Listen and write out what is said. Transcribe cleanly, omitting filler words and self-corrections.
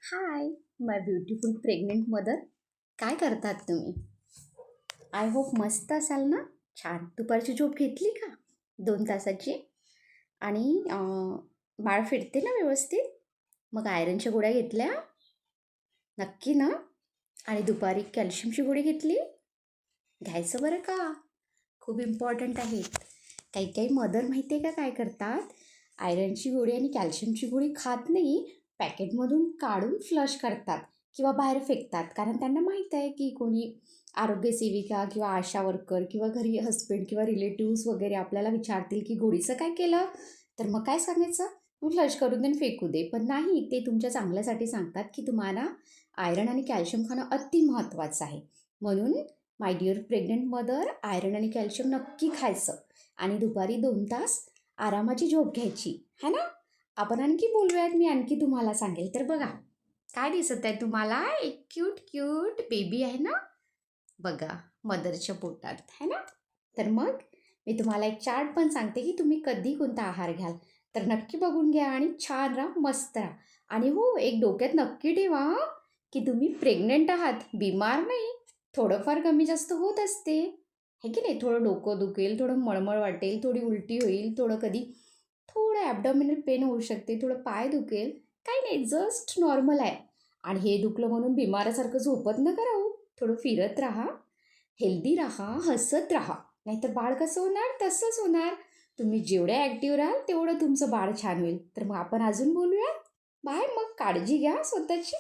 Hi my beautiful pregnant mother. काय करतात तुम्ही? आय होप मस्त असाल ना. छान. दुपारची झोप घेतली का? 2 तासाची. आणि बाळ फिरते ना व्यवस्थित? मग आयरनच्या गोळ्या घेतल्या? नक्की ना? आणि दुपारी कॅल्शियमची गोळी घेतली? घ्यायचं बरं का, खूप इम्पॉर्टंट आहेत. काही काही मदर माहिती आहे का काय करतात? आयरनची गोळी आणि कॅल्शियमची गोळी खात नाही, पॅकेटमधून काढून फ्लश करतात किंवा बाहेर फेकतात. कारण त्यांना माहीत आहे की कोणी आरोग्य सेविका किंवा आशा वर्कर किंवा घरी हस्बंड किंवा रिलेटिव्स वगैरे आपल्याला विचारतील की गोळीचं काय केलं. तर मग काय सांगायचं? फ्लश करून देऊन फेकू दे. पण नाही, ते तुमच्या चांगल्यासाठी सांगतात की तुम्हाला आयरन आणि कॅल्शियम खाणं अति महत्त्वाचं आहे. म्हणून my dear pregnant mother, iron आणि कॅल्शियम नक्की खायचं आणि दुपारी 2 तास आरामाची झोप घ्यायची है ना. आपण आणखी बोलूयात, मी आणखी तुम्हाला सांगेल. तर बघा, काय दिसत आहे तुम्हाला? एक क्यूट क्यूट बेबी आहे ना. बघा, मदरच्या पोटात है ना. तर मग मी तुम्हाला एक चार्ट पण सांगते की तुम्ही कधी कोणता आहार घ्याल. तर नक्की बघून घ्या आणि छान राहा, मस्त राहा. आणि हो, एक डोक्यात नक्की ठेवा हं, की तुम्ही प्रेग्नेंट आहात, बिमार नाही. थोडंफार कमी जास्त होत असते, हे की नाही. थोडं डोकं दुखेल, थोडं मळमळ वाटेल, थोडी उलटी होईल, थोडं कधी थोडं ॲब्डॉमिनल पेन होऊ शकते, थोडं पाय दुखेल. काही नाही, जस्ट नॉर्मल आहे. आणि हे दुखलं म्हणून बिमारासारखं झोपत नका राहू. थोडं फिरत राहा, हेल्दी राहा, हसत राहा. नाहीतर बाळ कसं होणार? तसंच होणार. तुम्ही जेवढ्या ॲक्टिव्ह राहाल तेवढं तुमचं बाळ छान होईल. तर मग आपण अजून बोलूया. बाय. मग काळजी घ्या स्वतःची.